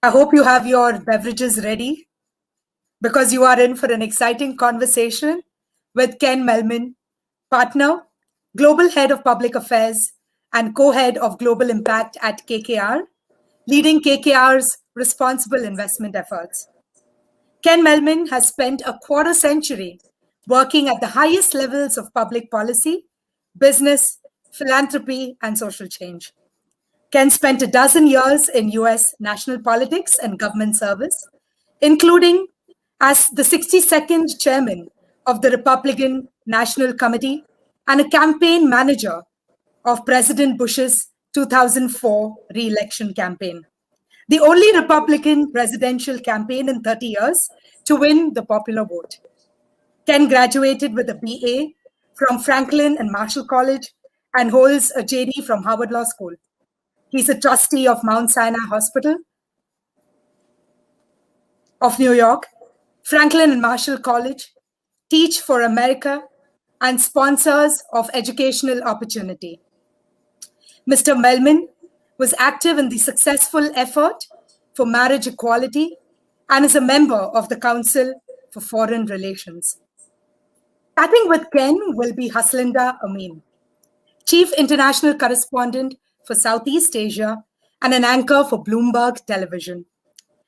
I hope you have your beverages ready because you are in for an exciting conversation with Ken Mehlman, partner, Global Head of Public Affairs, and co-head of Global Impact at KKR, leading KKR's responsible investment efforts. Ken Mehlman has spent a quarter century working at the highest levels of public policy, business, philanthropy, and social change. Ken spent a dozen years in US national politics and government service, including as the 62nd chairman of the Republican National Committee and a campaign manager of President Bush's 2004 re-election campaign, the only Republican presidential campaign in 30 years to win the popular vote. Ken graduated with a BA from Franklin and Marshall College and holds a JD from Harvard Law School. He's a trustee of Mount Sinai Hospital of New York, Franklin and Marshall College, Teach for America, and sponsors of Educational Opportunity. Mr. Mehlman was active in the successful effort for marriage equality and is a member of the Council for Foreign Relations. Chatting with Ken will be Haslinda Amin, Chief International Correspondent for Southeast Asia and an anchor for Bloomberg Television.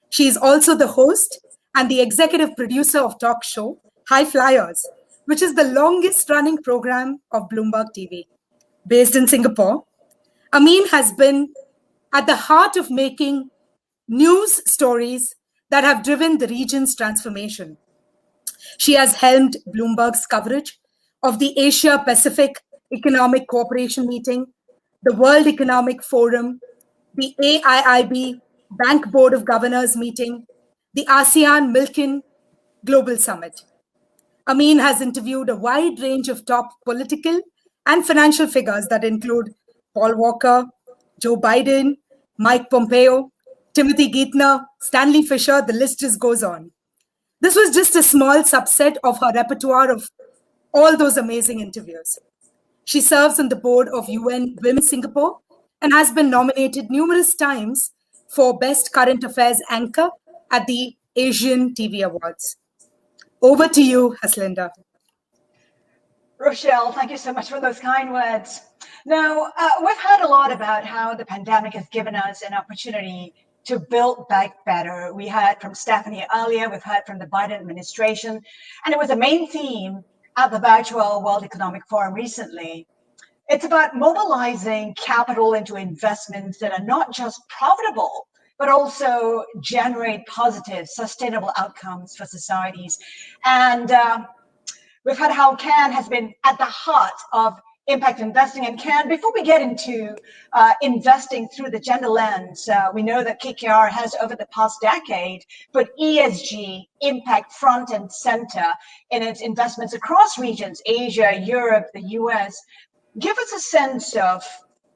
She is also the host and the executive producer of talk show High Flyers, which is the longest running program of Bloomberg TV. Based in Singapore, Amin has been at the heart of making news stories that have driven the region's transformation. She has helmed Bloomberg's coverage of the Asia-Pacific Economic Cooperation Meeting, the World Economic Forum, the AIIB Bank Board of Governors meeting, the ASEAN Milken Global Summit. Amin has interviewed a wide range of top political and financial figures that include Paul Walker, Joe Biden, Mike Pompeo, Timothy Geithner, Stanley Fischer, the list just goes on. This was just a small subset of her repertoire of all those amazing interviews. She serves on the board of UN Women Singapore and has been nominated numerous times for Best Current Affairs Anchor at the Asian TV Awards. Over to you, Haslinda. Rochelle, thank you so much for those kind words. Now, we've heard a lot about how the pandemic has given us an opportunity to build back better. We heard from Stephanie earlier, we've heard from the Biden administration, and it was a main theme at the virtual World Economic Forum recently. It's about mobilizing capital into investments that are not just profitable, but also generate positive, sustainable outcomes for societies. And we've heard how Ken has been at the heart of impact investing. And Ken, before we get into investing through the gender lens, we know that KKR has over the past decade put ESG impact front and center in its investments across regions, Asia, Europe, the US. Give us a sense of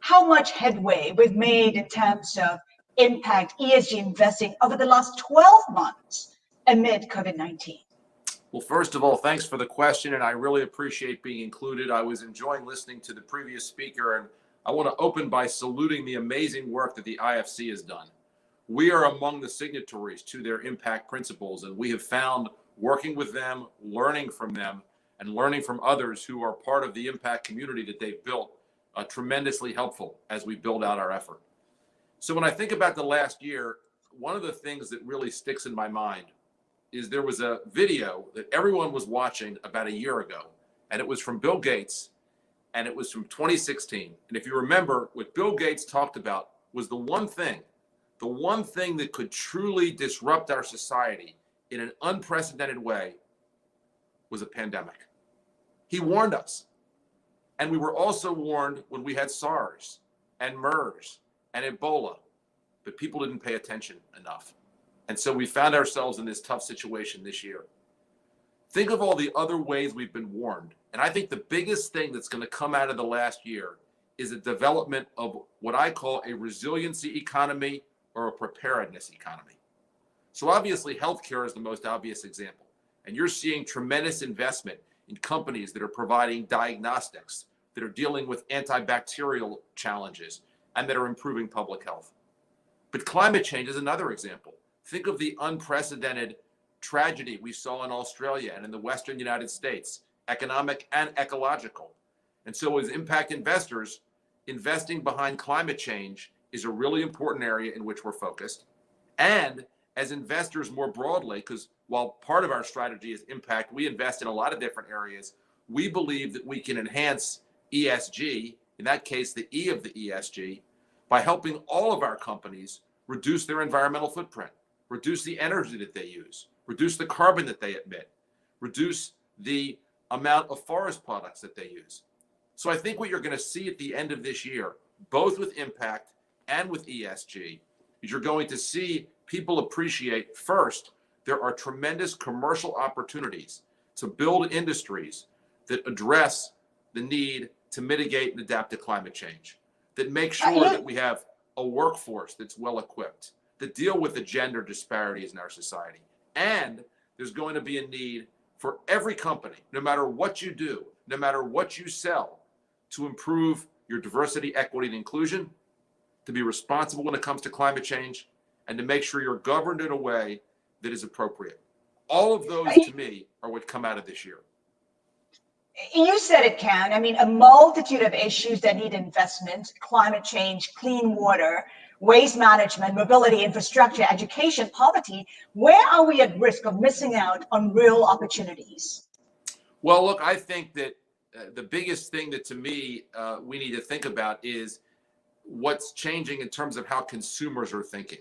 how much headway we've made in terms of impact ESG investing over the last 12 months amid COVID-19. Well, first of all, thanks for the question, and I really appreciate being included. I was enjoying listening to the previous speaker, and I want to open by saluting the amazing work that the IFC has done. We are among the signatories to their impact principles, and we have found working with them, learning from them, and learning from others who are part of the impact community that they've built tremendously helpful as we build out our effort. So when I think about the last year, one of the things that really sticks in my mind is there was a video that everyone was watching about a year ago, and it was from Bill Gates, and it was from 2016. And if you remember, what Bill Gates talked about was the one thing that could truly disrupt our society in an unprecedented way was a pandemic. He warned us. And we were also warned when we had SARS and MERS and Ebola, but people didn't pay attention enough. And so we found ourselves in this tough situation this year. Think of all the other ways we've been warned. And I think the biggest thing that's going to come out of the last year is the development of what I call a resiliency economy or a preparedness economy. So obviously healthcare is the most obvious example. And you're seeing tremendous investment in companies that are providing diagnostics, that are dealing with antibacterial challenges, and that are improving public health. But climate change is another example. Think of the unprecedented tragedy we saw in Australia and in the Western United States, economic and ecological. And so as impact investors, investing behind climate change is a really important area in which we're focused. And as investors more broadly, because while part of our strategy is impact, we invest in a lot of different areas. We believe that we can enhance ESG, in that case, the E of the ESG, by helping all of our companies reduce their environmental footprint, reduce the energy that they use, reduce the carbon that they emit, reduce the amount of forest products that they use. So I think what you're going to see at the end of this year, both with impact and with ESG, is you're going to see people appreciate, first, there are tremendous commercial opportunities to build industries that address the need to mitigate and adapt to climate change, that make sure that we have a workforce that's well equipped, that deal with the gender disparities in our society. And there's going to be a need for every company, no matter what you do, no matter what you sell, to improve your diversity, equity, and inclusion, to be responsible when it comes to climate change, and to make sure you're governed in a way that is appropriate. All of those, to me, are what come out of this year. You said it, Ken. I mean, a multitude of issues that need investment: climate change, clean water, waste management, mobility, infrastructure, education, poverty. Where are we at risk of missing out on real opportunities? Well, look, I think that the biggest thing that, to me, we need to think about is what's changing in terms of how consumers are thinking.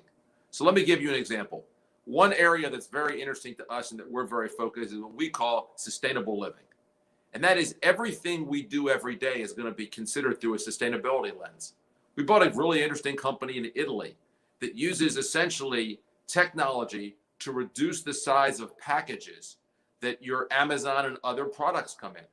So let me give you an example. One area that's very interesting to us and that we're very focused is what we call sustainable living. And that is, everything we do every day is going to be considered through a sustainability lens. We bought a really interesting company in Italy that uses essentially technology to reduce the size of packages that your Amazon and other products come in.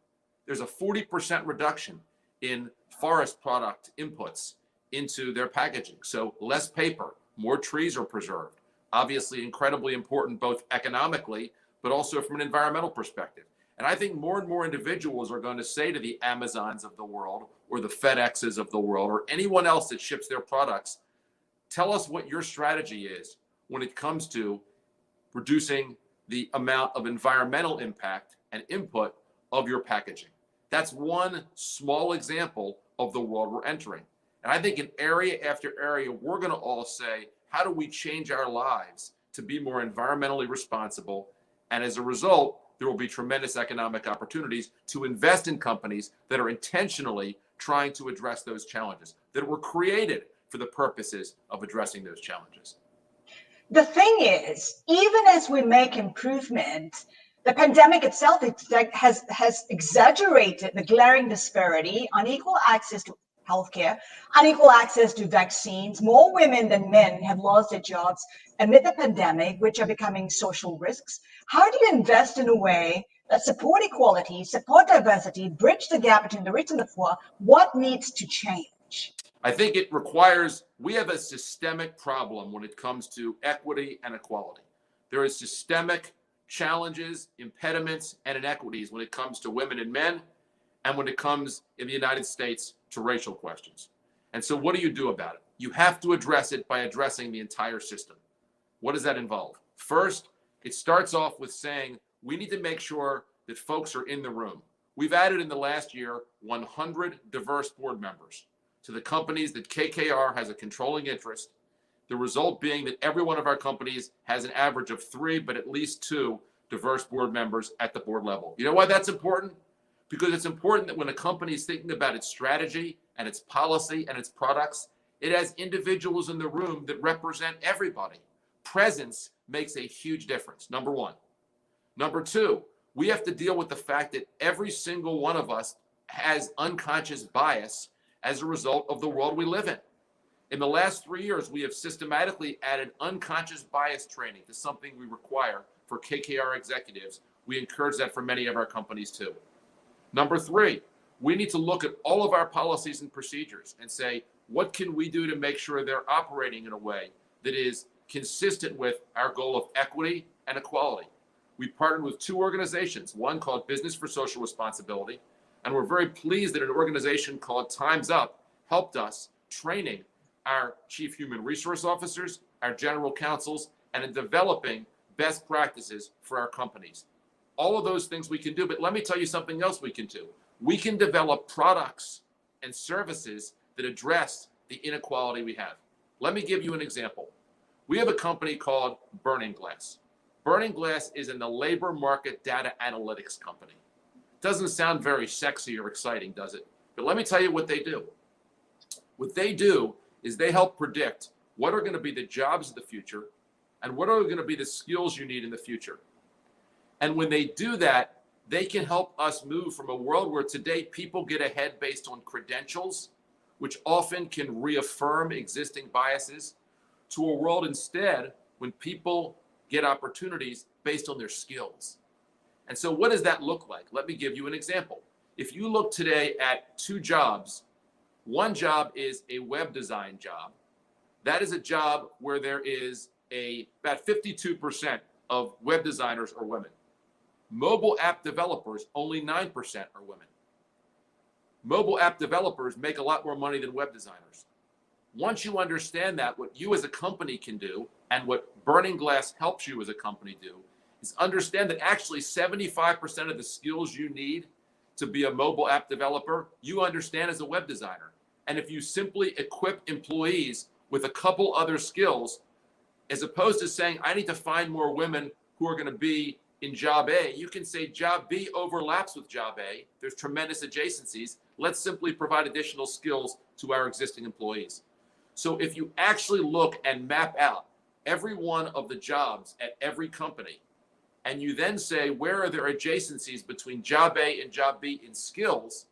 There's a 40% reduction in forest product inputs into their packaging. So less paper, more trees are preserved. Obviously incredibly important both economically, but also from an environmental perspective. And I think more and more individuals are going to say to the Amazons of the world, or the FedExes of the world, or anyone else that ships their products, tell us what your strategy is when it comes to reducing the amount of environmental impact and input of your packaging. That's one small example of the world we're entering. And I think in area after area, we're going to all say, how do we change our lives to be more environmentally responsible? And as a result, there will be tremendous economic opportunities to invest in companies that are intentionally trying to address those challenges, that were created for the purposes of addressing those challenges. The thing is, even as we make improvement, the pandemic itself has exaggerated the glaring disparity: unequal access to healthcare, unequal access to vaccines. More women than men have lost their jobs amid the pandemic, which are becoming social risks. How do you invest in a way that support equality, support diversity, bridge the gap between the rich and the poor? What needs to change? I think it requires, we have a systemic problem when it comes to equity and equality. There is systemic challenges, impediments, and inequities when it comes to women and men, and when it comes in the United States to racial questions. And so what do you do about it? You have to address it by addressing the entire system. What does that involve? First, it starts off with saying we need to make sure that folks are in the room. We've added in the last year 100 diverse board members to the companies that KKR has a controlling interest. The result being that every one of our companies has an average of 3, but at least 2 diverse board members at the board level. You know why that's important? Because it's important that when a company is thinking about its strategy and its policy and its products, it has individuals in the room that represent everybody. Presence makes a huge difference, number one. Number two, we have to deal with the fact that every single one of us has unconscious bias as a result of the world we live in. In the last 3 years, we have systematically added unconscious bias training to something we require for KKR executives. We encourage that for many of our companies too. Number three, we need to look at all of our policies and procedures and say, what can we do to make sure they're operating in a way that is consistent with our goal of equity and equality? We partnered with 2 organizations, one called Business for Social Responsibility, and we're very pleased that an organization called Time's Up helped us training our chief human resource officers, our general counsels, and in developing best practices for our companies. All of those things we can do, but let me tell you something else we can do. We can develop products and services that address the inequality we have. Let me give you an example. We have a company called Burning Glass. Burning Glass is in the labor market data analytics company. Doesn't sound very sexy or exciting, does it? But let me tell you what they do. What they do is they help predict what are going to be the jobs of the future and what are going to be the skills you need in the future. And when they do that, they can help us move from a world where today people get ahead based on credentials, which often can reaffirm existing biases, to a world instead when people get opportunities based on their skills. And so what does that look like? Let me give you an example. If you look today at two jobs, one job is a web design job. That is a job where there is about 52% of web designers are women. Mobile app developers, only 9% are women. Mobile app developers make a lot more money than web designers. Once you understand that, what you as a company can do, and what Burning Glass helps you as a company do, is understand that actually 75% of the skills you need to be a mobile app developer, you understand as a web designer. And if you simply equip employees with a couple other skills, as opposed to saying, I need to find more women who are going to be in job A, you can say job B overlaps with job A. There's tremendous adjacencies. Let's simply provide additional skills to our existing employees. So if you actually look and map out every one of the jobs at every company, and you then say, where are there adjacencies between job A and job B in skills?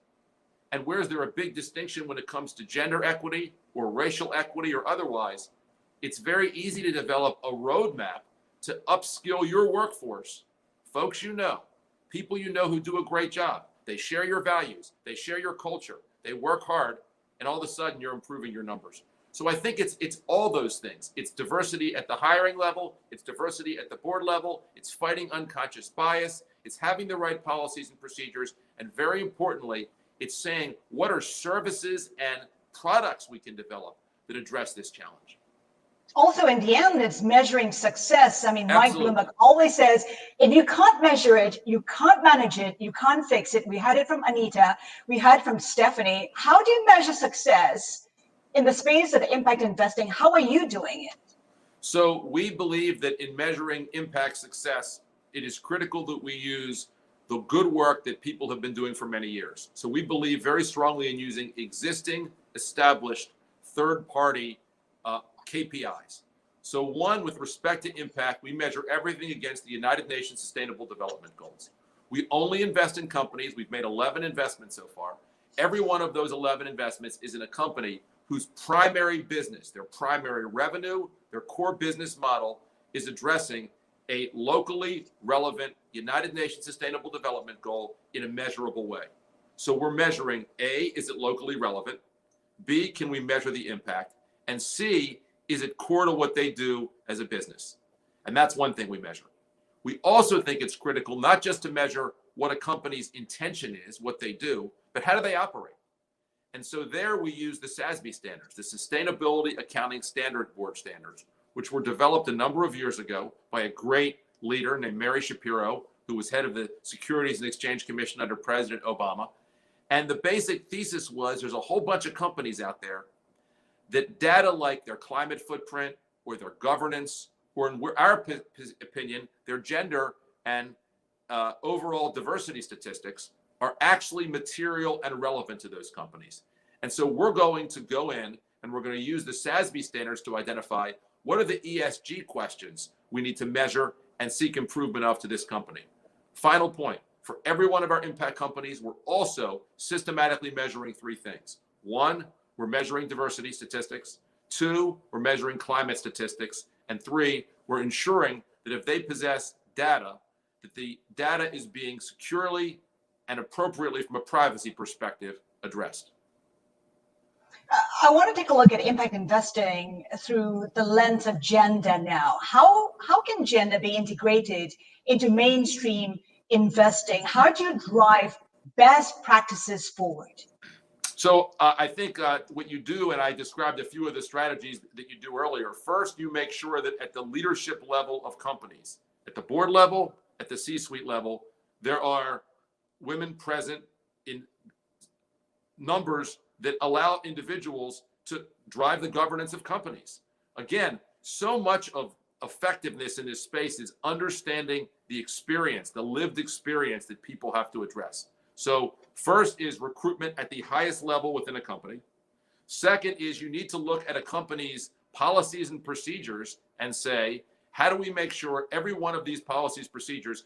And where is there a big distinction when it comes to gender equity or racial equity or otherwise? It's very easy to develop a roadmap to upskill your workforce. Folks you know, people you know who do a great job. They share your values, they share your culture, they work hard, and all of a sudden you're improving your numbers. So I think it's all those things. It's diversity at the hiring level, it's diversity at the board level, it's fighting unconscious bias, it's having the right policies and procedures, and very importantly, it's saying what are services and products we can develop that address this challenge. Also, in the end, it's measuring success. I mean, Absolutely. Mike Bloomberg always says, if you can't measure it, you can't manage it, you can't fix it. We had it from Anita, we had it from Stephanie. How do you measure success in the space of impact investing? How are you doing it? So we believe that in measuring impact success, it is critical that we use the good work that people have been doing for many years. So we believe very strongly in using existing, established, third-party KPIs. So one, with respect to impact, we measure everything against the United Nations Sustainable Development Goals. We only invest in companies. We've made 11 investments so far. Every one of those 11 investments is in a company whose primary business, their primary revenue, their core business model is addressing a locally relevant United Nations Sustainable Development Goal in a measurable way. So we're measuring A, is it locally relevant? B, can we measure the impact? And C, is it core to what they do as a business? And that's one thing we measure. We also think it's critical not just to measure what a company's intention is, what they do, but how do they operate? And so there we use the SASB standards, the Sustainability Accounting Standard Board standards, which were developed a number of years ago by a great leader named Mary Shapiro, who was head of the Securities and Exchange Commission under President Obama. And the basic thesis was there's a whole bunch of companies out there that data like their climate footprint or their governance, or in our opinion, their gender and overall diversity statistics are actually material and relevant to those companies. And so we're going to go in and we're going to use the SASB standards to identify what are the ESG questions we need to measure and seek improvement of to this company. Final point, for every one of our impact companies, we're also systematically measuring three things. One, we're measuring diversity statistics. Two, we're measuring climate statistics. And three, we're ensuring that if they possess data, that the data is being securely and appropriately from a privacy perspective addressed. I want to take a look at impact investing through the lens of gender now. How can gender be integrated into mainstream investing? How do you drive best practices forward? So I think what you do, and I described a few of the strategies that you do earlier. First, you make sure that at the leadership level of companies, at the board level, at the C-suite level, there are women present in numbers that allow individuals to drive the governance of companies. Again, so much of effectiveness in this space is understanding the experience, the lived experience that people have to address. So first is recruitment at the highest level within a company. Second is you need to look at a company's policies and procedures and say, how do we make sure every one of these policies, procedures,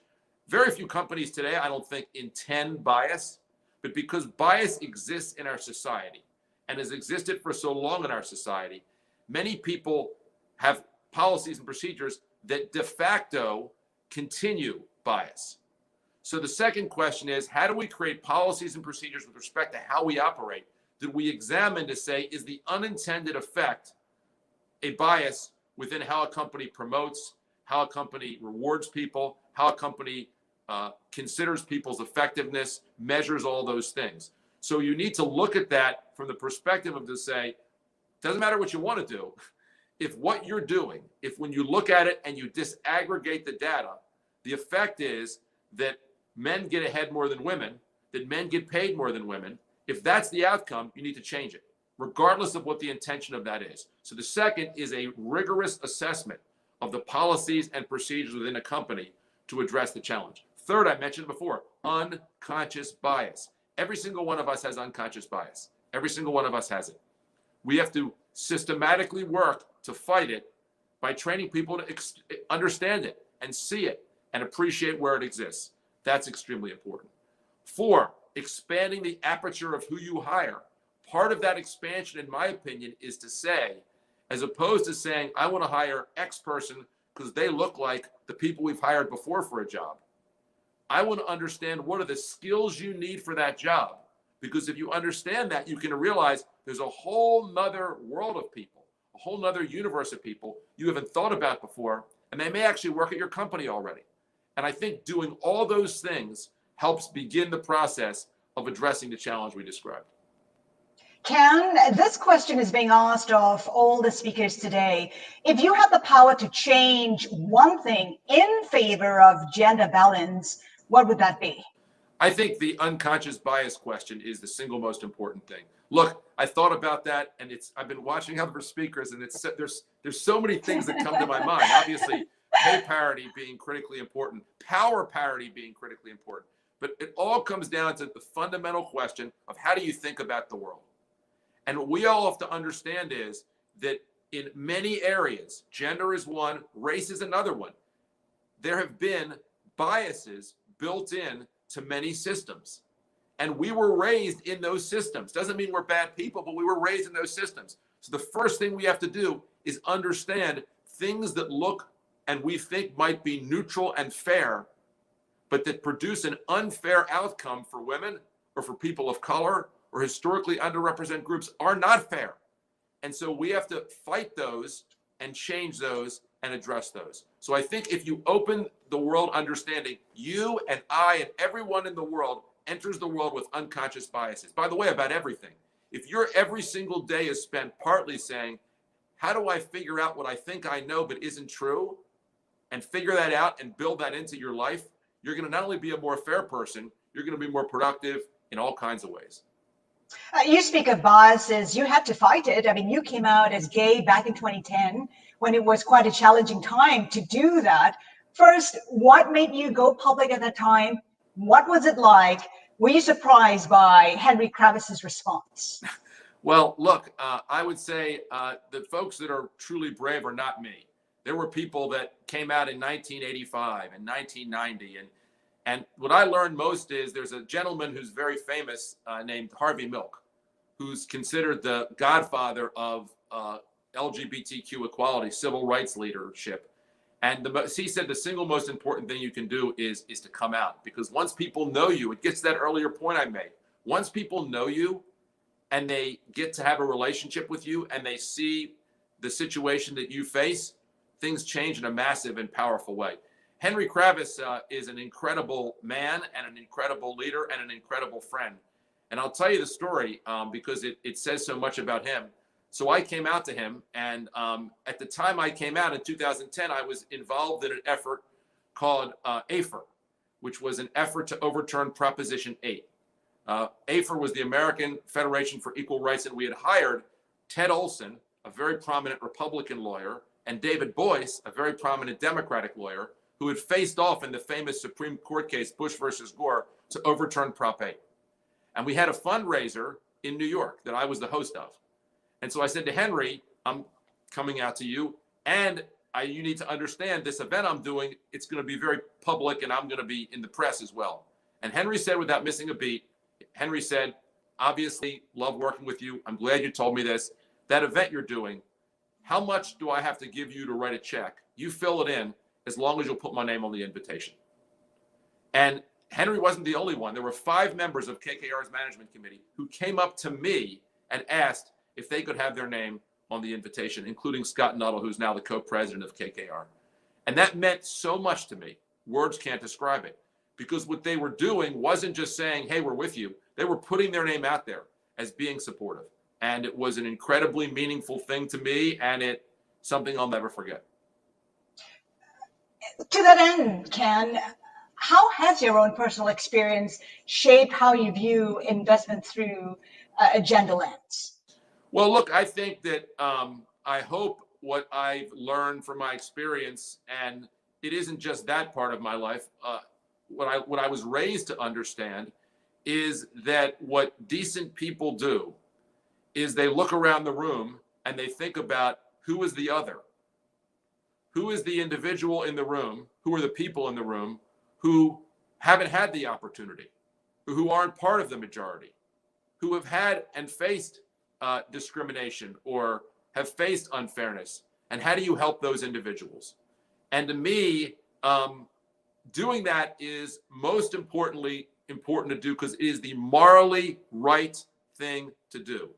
very few companies today, I don't think, intend bias, but because bias exists in our society and has existed for so long in our society, many people have policies and procedures that de facto continue bias. So the second question is, how do we create policies and procedures with respect to how we operate that we examine to say, is the unintended effect a bias within how a company promotes, how a company rewards people, how a company considers people's effectiveness, measures all those things. So you need to look at that from the perspective of to say, doesn't matter what you want to do. If what you're doing, if when you look at it and you disaggregate the data, the effect is that men get ahead more than women, that men get paid more than women, if that's the outcome, you need to change it, regardless of what the intention of that is. So the second is a rigorous assessment of the policies and procedures within a company to address the challenge. Third, I mentioned before, unconscious bias. Every single one of us has unconscious bias. Every single one of us has it. We have to systematically work to fight it by training people to understand it and see it and appreciate where it exists. That's extremely important. 4, expanding the aperture of who you hire. Part of that expansion, in my opinion, is to say, as opposed to saying, I want to hire X person because they look like the people we've hired before for a job. I want to understand what are the skills you need for that job. Because if you understand that, you can realize there's a whole nother world of people, a whole nother universe of people you haven't thought about before, and they may actually work at your company already. And I think doing all those things helps begin the process of addressing the challenge we described. Ken, this question is being asked of all the speakers today. If you had the power to change one thing in favor of gender balance, what would that be? I think the unconscious bias question is the single most important thing. Look, I thought about that, and I've been watching other speakers, and there's so many things that come to my mind. Obviously, pay parity being critically important, power parity being critically important, but it all comes down to the fundamental question of how do you think about the world? And what we all have to understand is that in many areas, gender is one, race is another one. There have been biases built in to many systems. And we were raised in those systems. Doesn't mean we're bad people, but we were raised in those systems. So the first thing we have to do is understand things that look and we think might be neutral and fair, but that produce an unfair outcome for women or for people of color or historically underrepresented groups are not fair. And so we have to fight those and change those and address those. So I think if you open the world understanding, you and I and everyone in the world enters the world with unconscious biases. By the way, about everything. If your every single day is spent partly saying, how do I figure out what I think I know but isn't true, and figure that out and build that into your life, you're going to not only be a more fair person, you're going to be more productive in all kinds of ways. You speak of biases. You had to fight it. I mean, you came out as gay back in 2010 when it was quite a challenging time to do that. First, what made you go public at that time? What was it like? Were you surprised by Henry Kravis's response? Well, look, I would say the folks that are truly brave are not me. There were people that came out in 1985 and 1990. And what I learned most is there's a gentleman who's very famous named Harvey Milk, who's considered the godfather of LGBTQ equality, civil rights leadership. And he said the single most important thing you can do is to come out, because once people know you, it gets to that earlier point I made. Once people know you and they get to have a relationship with you and they see the situation that you face, things change in a massive and powerful way. Henry Kravis is an incredible man and an incredible leader and an incredible friend. And I'll tell you the story because it says so much about him. So I came out to him, and at the time I came out in 2010, I was involved in an effort called AFER, which was an effort to overturn Proposition 8. AFER was the American Federation for Equal Rights, and we had hired Ted Olson, a very prominent Republican lawyer, and David Boyce, a very prominent Democratic lawyer, who had faced off in the famous Supreme Court case, Bush versus Gore, to overturn Prop 8. And we had a fundraiser in New York that I was the host of. And so I said to Henry, I'm coming out to you, and you need to understand this event I'm doing, it's going to be very public, and I'm going to be in the press as well. And Henry said, without missing a beat, Henry said, obviously, love working with you. I'm glad you told me this. That event you're doing, how much do I have to give you to write a check? You fill it in as long as you'll put my name on the invitation. And Henry wasn't the only one. There were 5 members of KKR's management committee who came up to me and asked if they could have their name on the invitation, including Scott Nuttall, who's now the co-president of KKR. And that meant so much to me. Words can't describe it. Because what they were doing wasn't just saying, hey, we're with you. They were putting their name out there as being supportive. And it was an incredibly meaningful thing to me, and it's something I'll never forget. To that end, Ken, how has your own personal experience shaped how you view investment through a gender lens? Well, look, I think that I hope what I've learned from my experience, and it isn't just that part of my life, what I was raised to understand is that what decent people do is they look around the room and they think about who is the other. Who is the individual in the room? Who are the people in the room who haven't had the opportunity, who aren't part of the majority, who have had and faced discrimination or have faced unfairness? And how do you help those individuals? And to me, doing that is most important to do because it is the morally right thing to do.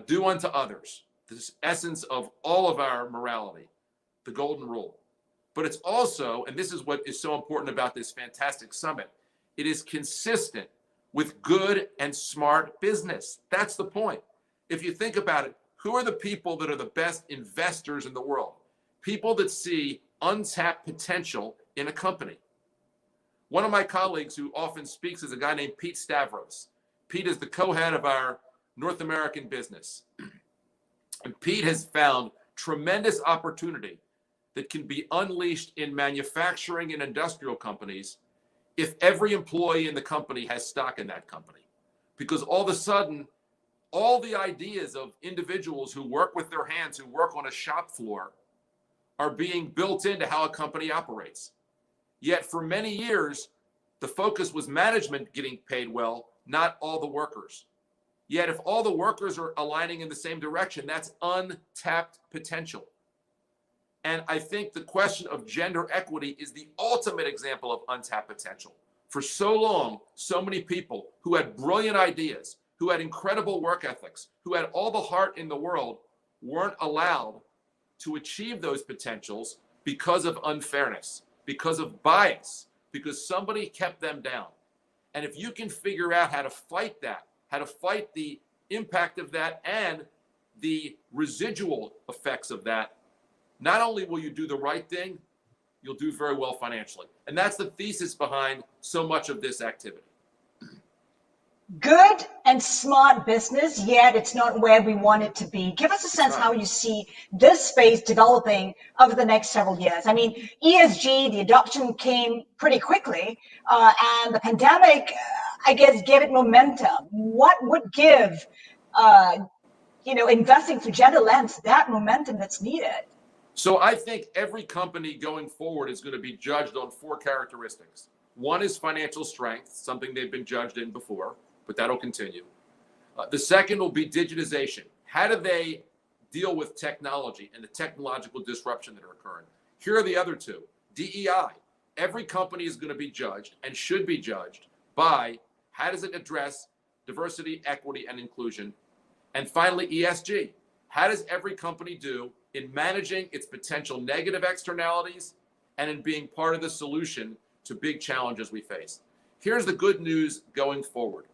Do unto others, this essence of all of our morality, the golden rule. But it's also, and this is what is so important about this fantastic summit, it is consistent with good and smart business. That's the point. If you think about it, who are the people that are the best investors in the world? People that see untapped potential in a company. One of my colleagues who often speaks is a guy named Pete Stavros. Pete is the co-head of our North American business. And Pete has found tremendous opportunity that can be unleashed in manufacturing and industrial companies if every employee in the company has stock in that company. Because all of a sudden, all the ideas of individuals who work with their hands, who work on a shop floor, are being built into how a company operates. Yet for many years, the focus was management getting paid well, not all the workers. Yet if all the workers are aligning in the same direction, that's untapped potential. And I think the question of gender equity is the ultimate example of untapped potential. For so long, so many people who had brilliant ideas, who had incredible work ethics, who had all the heart in the world, weren't allowed to achieve those potentials because of unfairness, because of bias, because somebody kept them down. And if you can figure out how to fight that, how to fight the impact of that and the residual effects of that, not only will you do the right thing, you'll do very well financially. And that's the thesis behind so much of this activity. Good and smart business, yet it's not where we want it to be. Give us a sense how you see this space developing over the next several years. I mean, ESG, the adoption came pretty quickly, and the pandemic, I guess, gave it momentum. What would give, investing through gender lens that momentum that's needed? So I think every company going forward is going to be judged on 4 characteristics. One is financial strength, something they've been judged in before, but that'll continue. The second will be digitization. How do they deal with technology and the technological disruption that are occurring? Here are the other 2. DEI. Every company is going to be judged and should be judged by how does it address diversity, equity, and inclusion? And finally, ESG. How does every company do in managing its potential negative externalities and in being part of the solution to big challenges we face? Here's the good news going forward.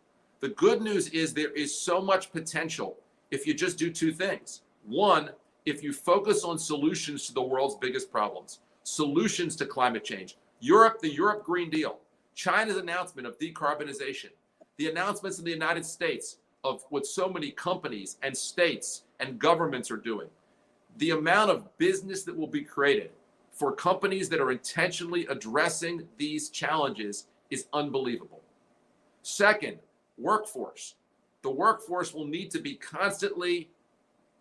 The good news is there is so much potential if you just do two things. One, if you focus on solutions to the world's biggest problems, solutions to climate change. The Europe Green Deal, China's announcement of decarbonization, the announcements in the United States of what so many companies and states and governments are doing. The amount of business that will be created for companies that are intentionally addressing these challenges is unbelievable. Second, workforce. The workforce will need to be constantly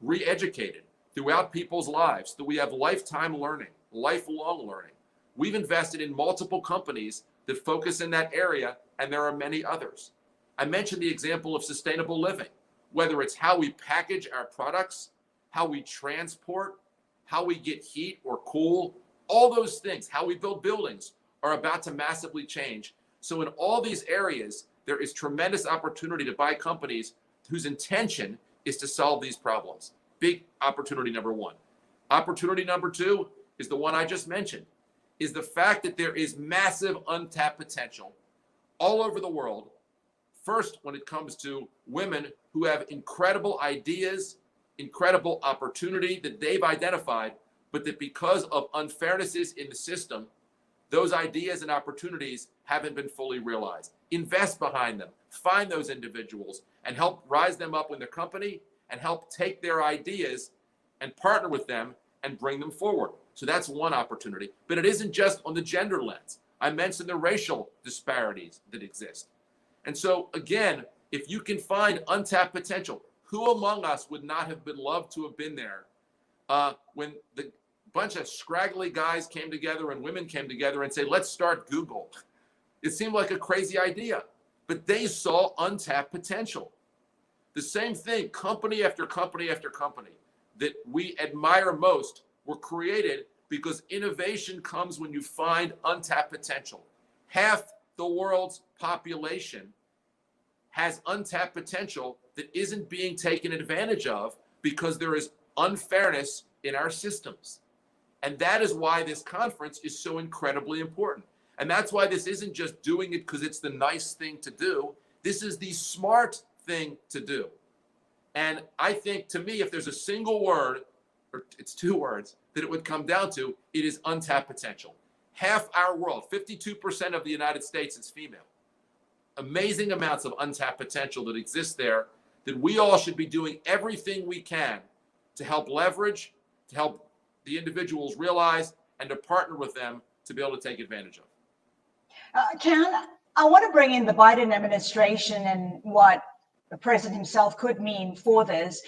re-educated throughout people's lives, so we have lifetime learning, lifelong learning. We've invested in multiple companies that focus in that area, and there are many others. I mentioned the example of sustainable living, whether it's how we package our products, how we transport, how we get heat or cool, all those things, how we build buildings are about to massively change. So in all these areas, there is tremendous opportunity to buy companies whose intention is to solve these problems. Big opportunity number one. Opportunity number two is the one I just mentioned, is the fact that there is massive untapped potential all over the world. First, when it comes to women who have incredible ideas, incredible opportunity that they've identified, but that because of unfairnesses in the system, those ideas and opportunities haven't been fully realized. Invest behind them, find those individuals and help rise them up in their company and help take their ideas and partner with them and bring them forward. So that's one opportunity, but it isn't just on the gender lens. I mentioned the racial disparities that exist. And so again, if you can find untapped potential, who among us would not have been loved to have been there when the bunch of scraggly guys came together and women came together and say, let's start Google. It seemed like a crazy idea, but they saw untapped potential. The same thing, company after company after company that we admire most were created because innovation comes when you find untapped potential. Half the world's population has untapped potential that isn't being taken advantage of because there is unfairness in our systems. And that is why this conference is so incredibly important. And that's why this isn't just doing it because it's the nice thing to do. This is the smart thing to do. And I think, to me, if there's a single word, or it's two words, that it would come down to, it is untapped potential. Half our world, 52% of the United States is female. Amazing amounts of untapped potential that exists there that we all should be doing everything we can to help leverage, to help the individuals realize, and to partner with them to be able to take advantage of. Ken, I want to bring in the Biden administration and what the president himself could mean for this.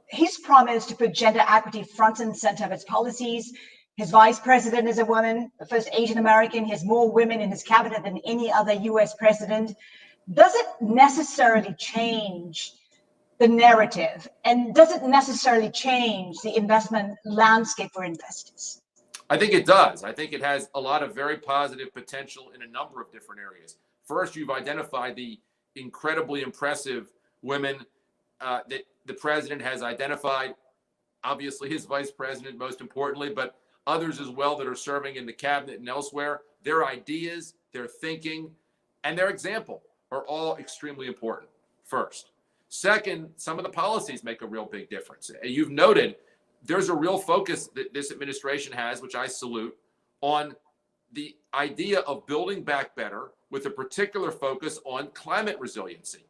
He's promised to put gender equity front and center of his policies. His vice president is a woman, the first Asian American. He has more women in his cabinet than any other US president. Does it necessarily change the narrative? And does it necessarily change the investment landscape for investors? I think it does. I think it has a lot of very positive potential in a number of different areas. First, you've identified the incredibly impressive women that the president has identified, obviously his vice president most importantly, but others as well that are serving in the cabinet and elsewhere. Their ideas, their thinking, and their example are all extremely important, first. Second, some of the policies make a real big difference. And you've noted there's a real focus that this administration has, which I salute, on the idea of building back better with a particular focus on climate resiliency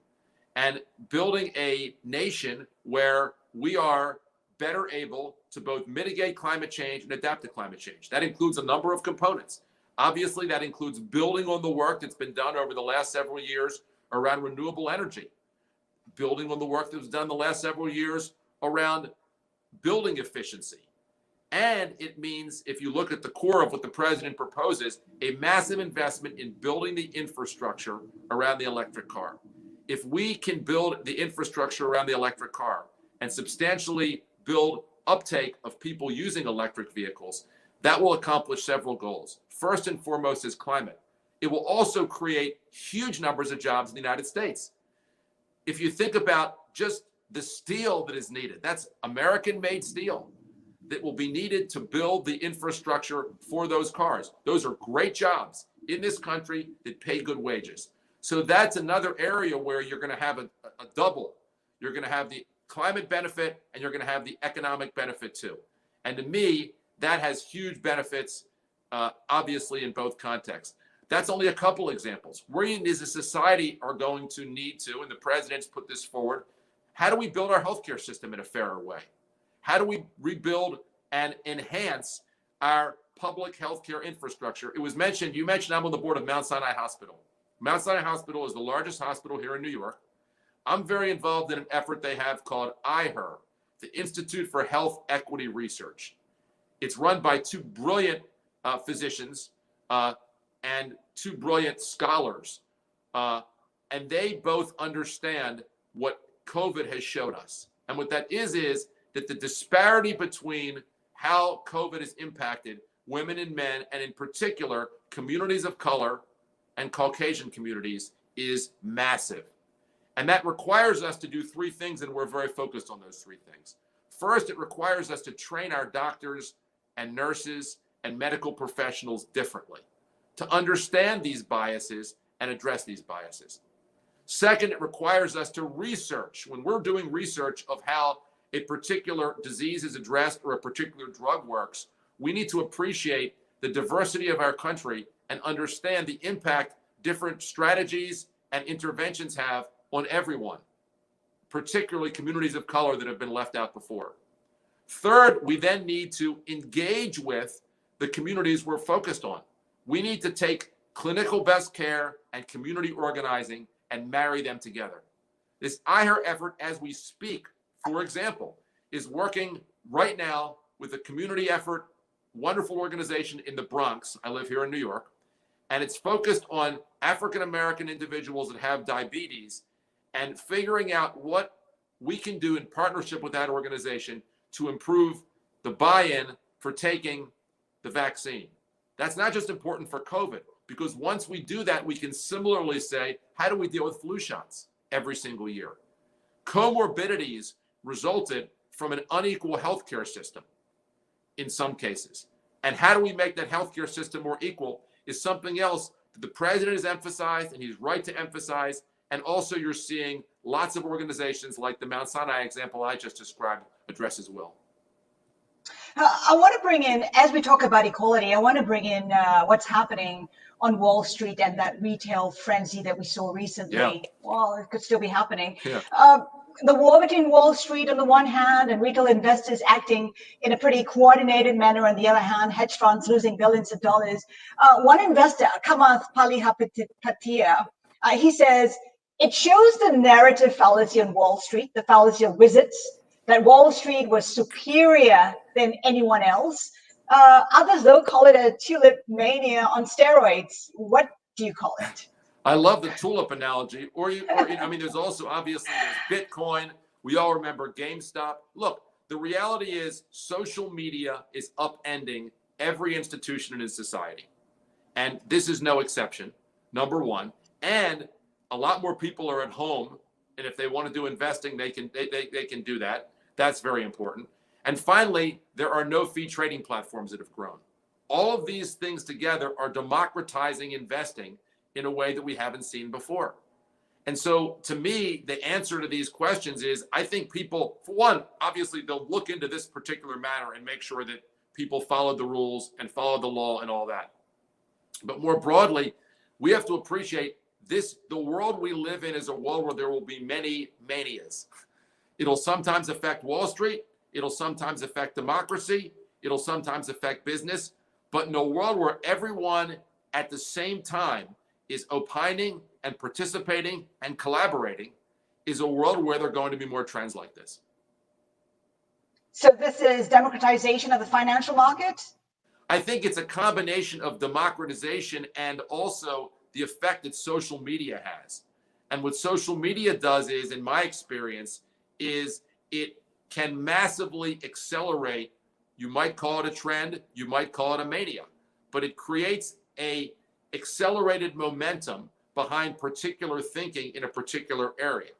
and building a nation where we are better able to both mitigate climate change and adapt to climate change. That includes a number of components. Obviously, that includes building on the work that's been done over the last several years around renewable energy, building on the work that was done the last several years around building efficiency. And it means, if you look at the core of what the president proposes, a massive investment in building the infrastructure around the electric car. If we can build the infrastructure around the electric car and substantially build uptake of people using electric vehicles, that will accomplish several goals. First and foremost is climate. It will also create huge numbers of jobs in the United States. If you think about just the steel that is needed, that's American-made steel that will be needed to build the infrastructure for those cars. Those are great jobs in this country that pay good wages. So that's another area where you're going to have a double. You're going to have the climate benefit and you're going to have the economic benefit too. And to me, that has huge benefits, obviously, in both contexts. That's only a couple examples. We as a society are going to need to, and the president's put this forward, how do we build our healthcare system in a fairer way? How do we rebuild and enhance our public healthcare infrastructure? It was mentioned, you mentioned I'm on the board of Mount Sinai Hospital. Mount Sinai Hospital is the largest hospital here in New York. I'm very involved in an effort they have called IHER, the Institute for Health Equity Research. It's run by two brilliant physicians and two brilliant scholars. And they both understand what COVID has showed us. And what that is that the disparity between how COVID has impacted women and men, and in particular, communities of color and Caucasian communities, is massive. And that requires us to do three things, and we're very focused on those three things. First, it requires us to train our doctors and nurses and medical professionals differently, to understand these biases and address these biases. Second, it requires us to research. When we're doing research of how a particular disease is addressed or a particular drug works, we need to appreciate the diversity of our country and understand the impact different strategies and interventions have on everyone, particularly communities of color that have been left out before. Third, we then need to engage with the communities we're focused on. We need to take clinical best care and community organizing and marry them together. This IHER effort, as we speak, for example, is working right now with a community effort, wonderful organization in the Bronx. I live here in New York, and it's focused on African-American individuals that have diabetes and figuring out what we can do in partnership with that organization to improve the buy-in for taking the vaccine. That's not just important for COVID, because once we do that, we can similarly say, how do we deal with flu shots every single year? Comorbidities resulted from an unequal healthcare system in some cases. And how do we make that healthcare system more equal is something else that the president has emphasized, and he's right to emphasize. And also you're seeing lots of organizations like the Mount Sinai example I just described address as well. I want to bring in, as we talk about equality, I want to bring in what's happening on Wall Street and that retail frenzy that we saw recently. Yeah. Well, it could still be happening. Yeah. The war between Wall Street on the one hand and retail investors acting in a pretty coordinated manner on the other hand, hedge funds losing billions of dollars. One investor, Kamath Palihapitiya, he says, it shows the narrative fallacy on Wall Street, the fallacy of wizards, that Wall Street was superior than anyone else. Others, though, call it a tulip mania on steroids. What do you call it? I love the tulip analogy. I mean, there's also obviously there's Bitcoin. We all remember GameStop. Look, the reality is social media is upending every institution in society. And this is no exception, number one. And a lot more people are at home. And if they want to do investing, they can do that. That's very important. And finally, there are no fee trading platforms that have grown. All of these things together are democratizing investing in a way that we haven't seen before. And so to me, the answer to these questions is, I think people, for one, obviously they'll look into this particular matter and make sure that people follow the rules and follow the law and all that. But more broadly, we have to appreciate this, the world we live in is a world where there will be many manias. It'll sometimes affect Wall Street. It'll sometimes affect democracy. It'll sometimes affect business. But in a world where everyone at the same time is opining and participating and collaborating, is a world where there are going to be more trends like this. So this is democratization of the financial market? I think it's a combination of democratization and also the effect that social media has. And what social media does is, in my experience, is it can massively accelerate, you might call it a trend, you might call it a mania, but it creates a accelerated momentum behind particular thinking in a particular area.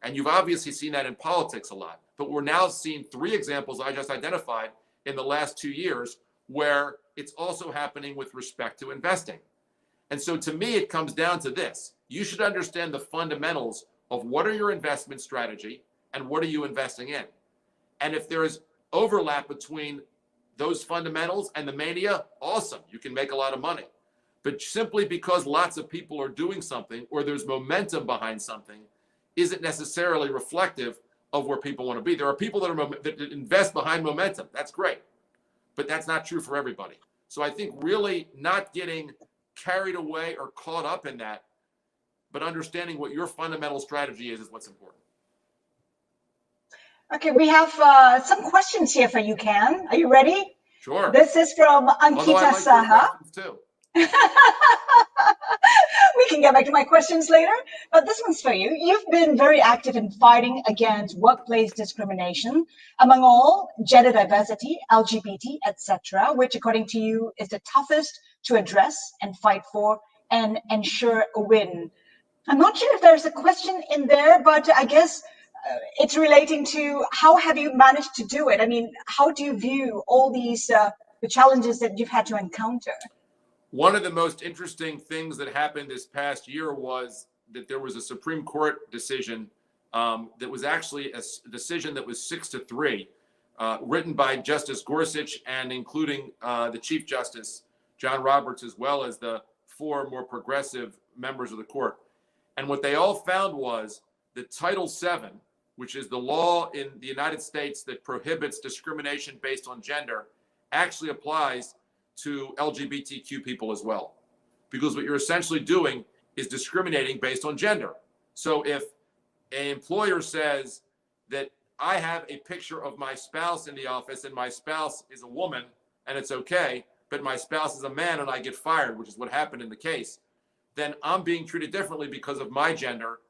And you've obviously seen that in politics a lot, but we're now seeing three examples I just identified in the last 2 years where it's also happening with respect to investing. And so to me, it comes down to this. you should understand the fundamentals of what are your investment strategy and what are you investing in. And if there is overlap between those fundamentals and the mania, awesome, you can make a lot of money. But simply because lots of people are doing something or there's momentum behind something isn't necessarily reflective of where people want to be. There are people that invest behind momentum. That's great. But that's not true for everybody. So I think really not getting carried away or caught up in that, but understanding what your fundamental strategy is what's important. Okay, we have some questions here for you, Ken. Are you ready? Sure. This is from Although I Ankita like your Saha. questions too. We can get back to my questions later, but this one's for you. You've been very active in fighting against workplace discrimination, among all, gender diversity, LGBT, etc., which according to you is the toughest to address and fight for and ensure a win. I'm not sure if there's a question in there, but I guess it's relating to how have you managed to do it? I mean, how do you view all these the challenges that you've had to encounter? One of the most interesting things that happened this past year was that there was a Supreme Court decision that was actually a decision that was 6-3, written by Justice Gorsuch and including the Chief Justice, John Roberts, as well as the 4 more progressive members of the court. And what they all found was that Title VII, which is the law in the United States that prohibits discrimination based on gender, actually applies to LGBTQ people as well. Because what you're essentially doing is discriminating based on gender. So if an employer says that I have a picture of my spouse in the office and my spouse is a woman and it's okay, but my spouse is a man and I get fired, which is what happened in the case, then I'm being treated differently because of my gender,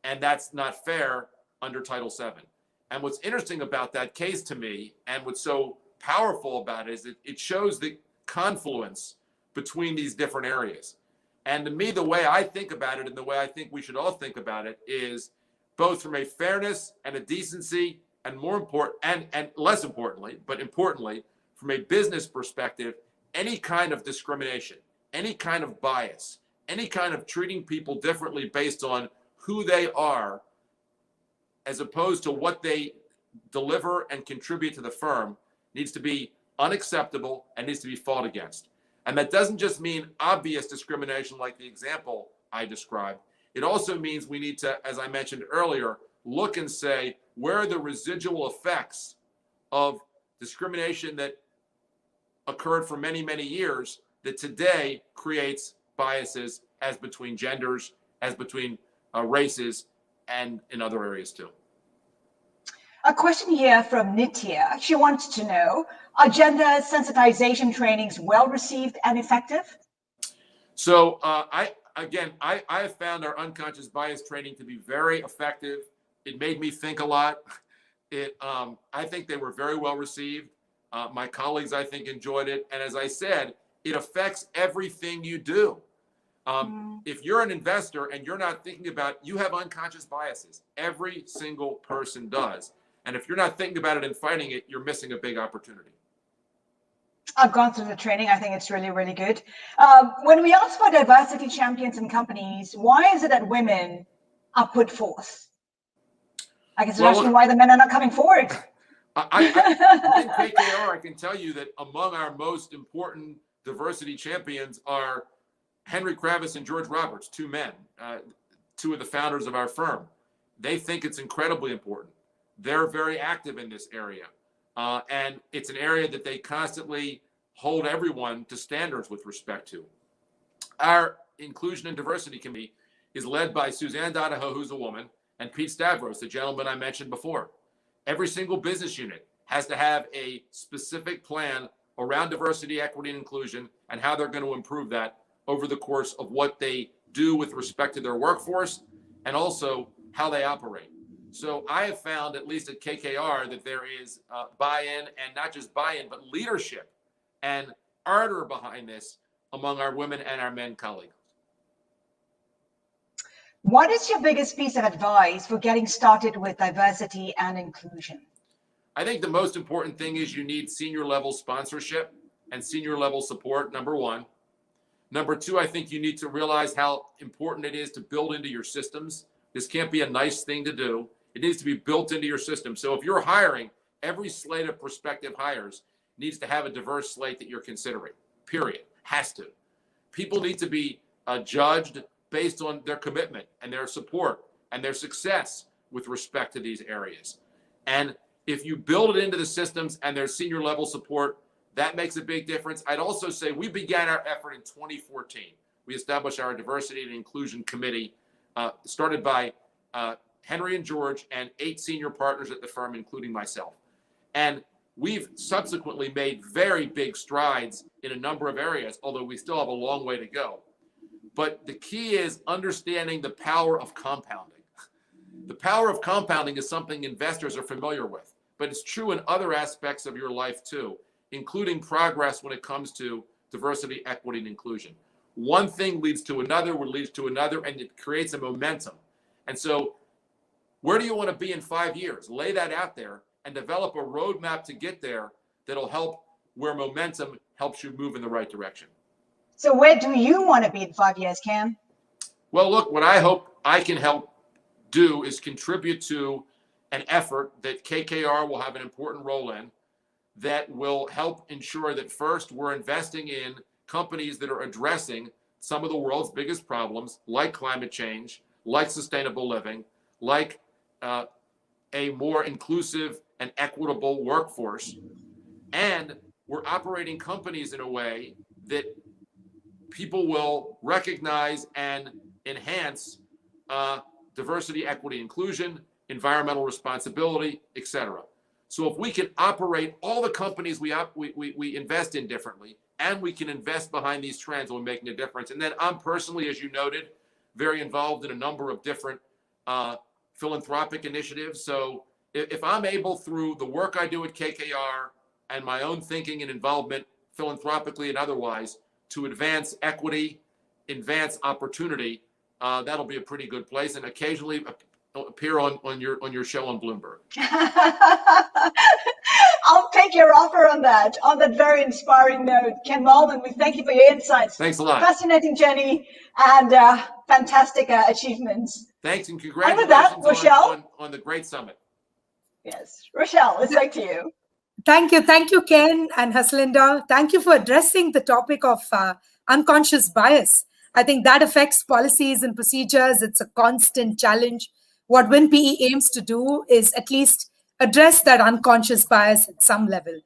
and that's not fair under Title VII. And what's interesting about that case to me, and what's so powerful about it, is that it shows the confluence between these different areas. And to me, the way I think about it and the way I think we should all think about it is both from a fairness and a decency and more important and less importantly, but importantly, from a business perspective, any kind of discrimination, any kind of bias, any kind of treating people differently based on who they are as opposed to what they deliver and contribute to the firm needs to be unacceptable and needs to be fought against. And that doesn't just mean obvious discrimination like the example I described. It also means we need to, as I mentioned earlier, look and say, where are the residual effects of discrimination that occurred for many, many years that today creates biases as between genders, as between races, and in other areas too. A question here from Nitya. She wants to know, are gender sensitization trainings well received and effective? So I have found our unconscious bias training to be very effective. It made me think a lot. I think they were very well received. My colleagues, I think, enjoyed it. And as I said, it affects everything you do. If you're an investor and you're not thinking about, you have unconscious biases. Every single person does. And if you're not thinking about it and fighting it, you're missing a big opportunity. I've gone through the training. I think it's really, really good. When we ask for diversity champions in companies, why is it that women are put forth? I guess we're asking why the men are not coming forward. In KKR, I can tell you that among our most important diversity champions are Henry Kravis and George Roberts, 2 men, 2 of the founders of our firm. They think it's incredibly important. They're very active in this area. And it's an area that they constantly hold everyone to standards with respect to. Our Inclusion and Diversity Committee is led by Suzanne Donahoe, who's a woman, and Pete Stavros, the gentleman I mentioned before. Every single business unit has to have a specific plan around diversity, equity, and inclusion, and how they're going to improve that over the course of what they do with respect to their workforce and also how they operate. So I have found, at least at KKR, that there is buy-in, and not just buy-in, but leadership and ardor behind this among our women and our men colleagues. What is your biggest piece of advice for getting started with diversity and inclusion? I think the most important thing is you need senior level sponsorship and senior level support, number one. Number two, I think you need to realize how important it is to build into your systems. This can't be a nice thing to do. It needs to be built into your system. So if you're hiring, every slate of prospective hires needs to have a diverse slate that you're considering, period. Has to. People need to be judged based on their commitment and their support and their success with respect to these areas. And if you build it into the systems and there's senior level support, that makes a big difference. I'd also say we began our effort in 2014. We established our Diversity and Inclusion Committee, started by Henry and George and 8 senior partners at the firm, including myself. And we've subsequently made very big strides in a number of areas, although we still have a long way to go. But the key is understanding the power of compounding. The power of compounding is something investors are familiar with, but it's true in other aspects of your life too, including progress when it comes to diversity, equity, and inclusion. One thing leads to another, which leads to another, and it creates a momentum. And so where do you want to be in 5 years? Lay that out there and develop a roadmap to get there that'll help where momentum helps you move in the right direction. So where do you want to be in 5 years, Cam? Well, look, what I hope I can help do is contribute to an effort that KKR will have an important role in that will help ensure that first we're investing in companies that are addressing some of the world's biggest problems, like climate change, like sustainable living, like a more inclusive and equitable workforce. And we're operating companies in a way that people will recognize and enhance diversity, equity, inclusion, environmental responsibility, et cetera. So if we can operate all the companies we invest in differently, and we can invest behind these trends, we're making a difference. And then I'm personally, as you noted, very involved in a number of different philanthropic initiatives. So if I'm able, through the work I do at KKR and my own thinking and involvement philanthropically and otherwise, to advance equity, advance opportunity, that'll be a pretty good place. And occasionally appear on your show on Bloomberg. I'll take your offer on that very inspiring note. Ken Mehlman, we thank you for your insights. Thanks a lot. Fascinating journey and fantastic achievements. Thanks, and congratulations and with that, Rochelle, on the great summit. Yes, Rochelle, it's back to you. Thank you, Ken and Haslinda. Thank you for addressing the topic of unconscious bias. I think that affects policies and procedures. It's a constant challenge. What WinPE aims to do is at least address that unconscious bias at some level.